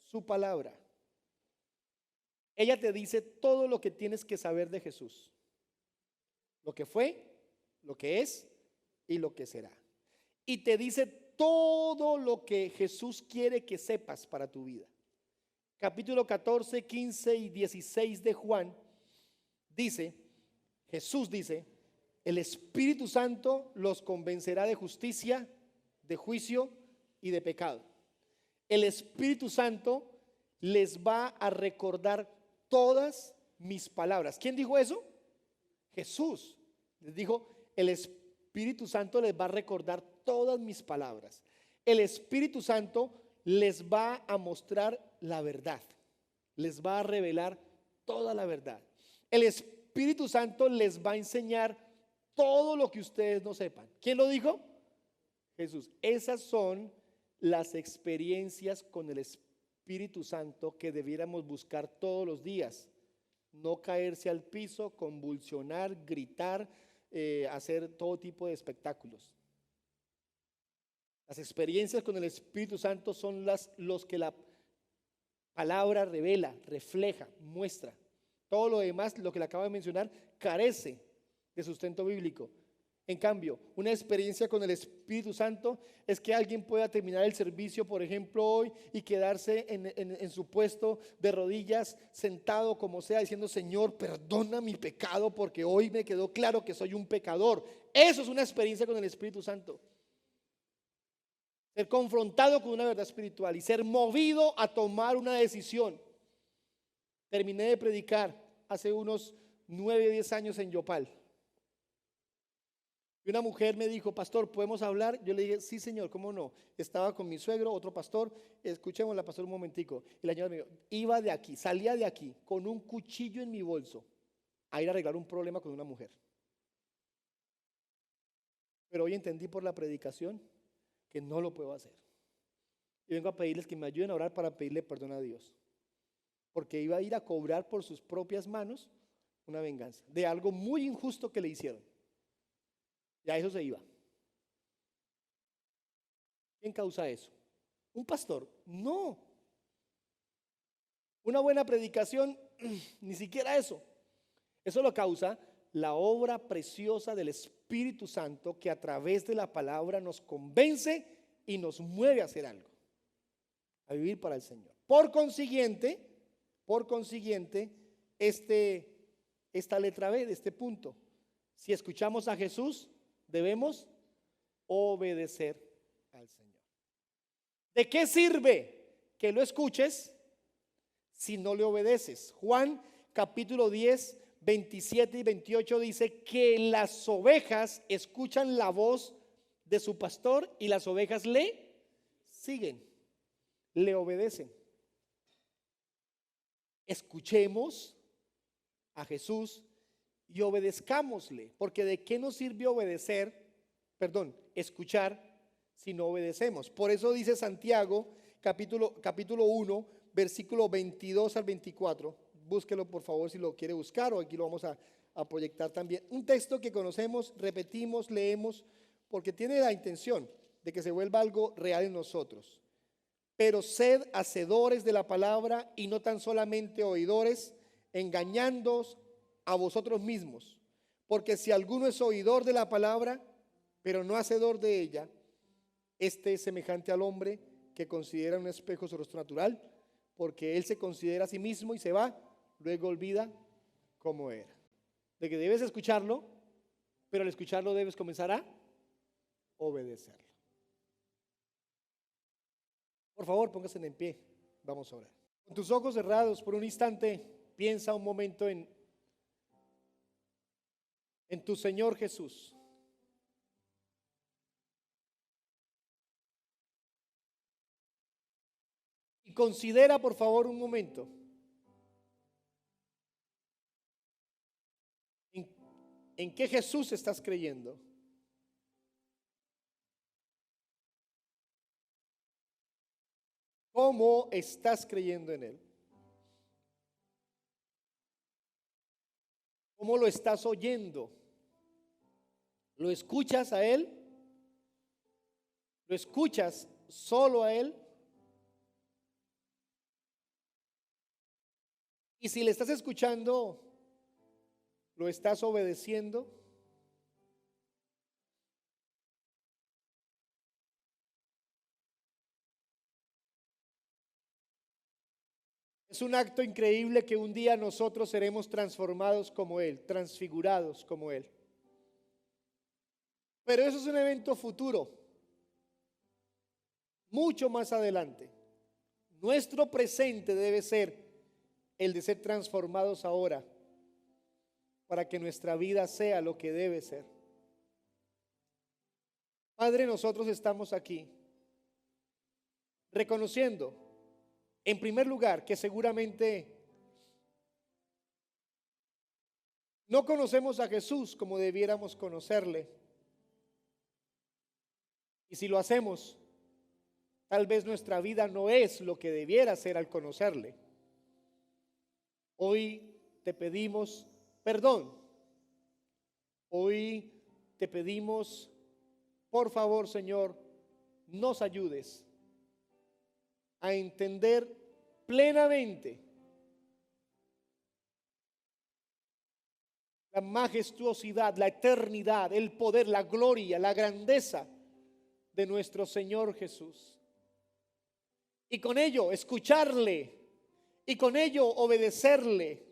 su palabra. Ella te dice todo lo que tienes que saber de Jesús. Lo que fue, lo que es y lo que será. Y te dice todo lo que Jesús quiere que sepas para tu vida. Capítulo 14, 15 y 16 de Juan dice, Jesús dice, el Espíritu Santo los convencerá de justicia, de juicio y de pecado. El Espíritu Santo les va a recordar todas mis palabras. ¿Quién dijo eso? Jesús. Les dijo, el Espíritu Santo les va a recordar todas mis palabras. El Espíritu Santo les va a mostrar la verdad. Les va a revelar toda la verdad. El Espíritu Santo les va a enseñar todo lo que ustedes no sepan. ¿Quién lo dijo? Jesús. Esas son las experiencias con el Espíritu Santo que debiéramos buscar todos los días. No caerse al piso, convulsionar, gritar, hacer todo tipo de espectáculos. Las experiencias con el Espíritu Santo son los que la palabra revela, refleja, muestra. Todo lo demás, lo que le acabo de mencionar, carece de sustento bíblico. En cambio, una experiencia con el Espíritu Santo es que alguien pueda terminar el servicio, por ejemplo, hoy y quedarse en su puesto de rodillas, sentado como sea, diciendo, Señor, perdona mi pecado porque hoy me quedó claro que soy un pecador. Eso es una experiencia con el Espíritu Santo. Ser confrontado con una verdad espiritual y ser movido a tomar una decisión. Terminé de predicar hace unos 9 o 10 años en Yopal. Y una mujer me dijo, pastor, ¿podemos hablar? Yo le dije, sí, señor, ¿cómo no? Estaba con mi suegro, otro pastor, escuchémosla, pastor, un momentico. Y la señora me dijo, iba de aquí, salía de aquí con un cuchillo en mi bolso a ir a arreglar un problema con una mujer. Pero hoy entendí por la predicación que no lo puedo hacer. Y vengo a pedirles que me ayuden a orar para pedirle perdón a Dios. Porque iba a ir a cobrar por sus propias manos una venganza de algo muy injusto que le hicieron. Y a eso se iba. ¿Quién causa eso? ¿Un pastor? No. Una buena predicación, ni siquiera eso. Eso lo causa la obra preciosa del Espíritu Santo que a través de la palabra nos convence y nos mueve a hacer algo, a vivir para el Señor. Por consiguiente, esta letra B de este punto, si escuchamos a Jesús, debemos obedecer al Señor. ¿De qué sirve que lo escuches si no le obedeces? Juan capítulo 10, 27 y 28 dice que las ovejas escuchan la voz de su pastor y las ovejas le siguen, le obedecen. Escuchemos a Jesús y obedezcámosle, porque ¿de qué nos sirve escuchar si no obedecemos? Por eso dice Santiago capítulo 1 versículo 22 al 24. Búsquelo por favor si lo quiere buscar, o aquí lo vamos a proyectar también. Un texto que conocemos, repetimos, leemos, porque tiene la intención de que se vuelva algo real en nosotros. Pero sed hacedores de la palabra y no tan solamente oidores, engañándoos a vosotros mismos. Porque si alguno es oidor de la palabra, pero no hacedor de ella, este es semejante al hombre que considera un espejo su rostro natural, porque él se considera a sí mismo y se va, luego olvida cómo era. De que debes escucharlo, pero al escucharlo debes comenzar a obedecerlo. Por favor, póngase en pie, vamos a orar. Con tus ojos cerrados por un instante, piensa un momento en tu Señor Jesús. Y considera por favor un momento en qué Jesús estás creyendo. ¿Cómo estás creyendo en Él? ¿Cómo lo estás oyendo? ¿Lo escuchas a Él? ¿Lo escuchas solo a Él? Y si le estás escuchando, ¿lo estás obedeciendo? Es un acto increíble que un día nosotros seremos transformados como Él, transfigurados como Él. Pero eso es un evento futuro, mucho más adelante. Nuestro presente debe ser el de ser transformados ahora, para que nuestra vida sea lo que debe ser. Padre, nosotros estamos aquí reconociendo, en primer lugar, que seguramente no conocemos a Jesús como debiéramos conocerle. Y si lo hacemos, tal vez nuestra vida no es lo que debiera ser al conocerle. Hoy te pedimos perdón. Hoy te pedimos, por favor, Señor, nos ayudes a entender plenamente la majestuosidad, la eternidad, el poder, la gloria, la grandeza de nuestro Señor Jesús. Y con ello escucharle, y con ello obedecerle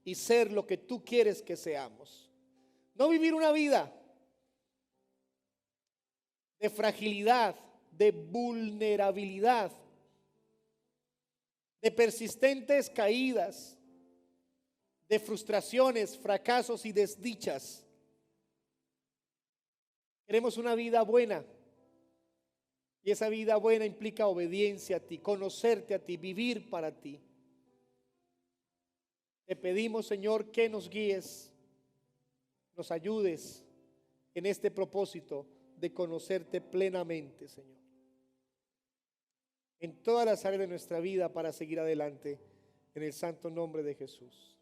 y ser lo que tú quieres que seamos. No vivir una vida de fragilidad, de vulnerabilidad, de persistentes caídas, de frustraciones, fracasos y desdichas. Queremos una vida buena. Y esa vida buena implica obediencia a ti, conocerte a ti, vivir para ti. Te pedimos, Señor, que nos guíes, nos ayudes en este propósito de conocerte plenamente, Señor, en todas las áreas de nuestra vida para seguir adelante, en el santo nombre de Jesús.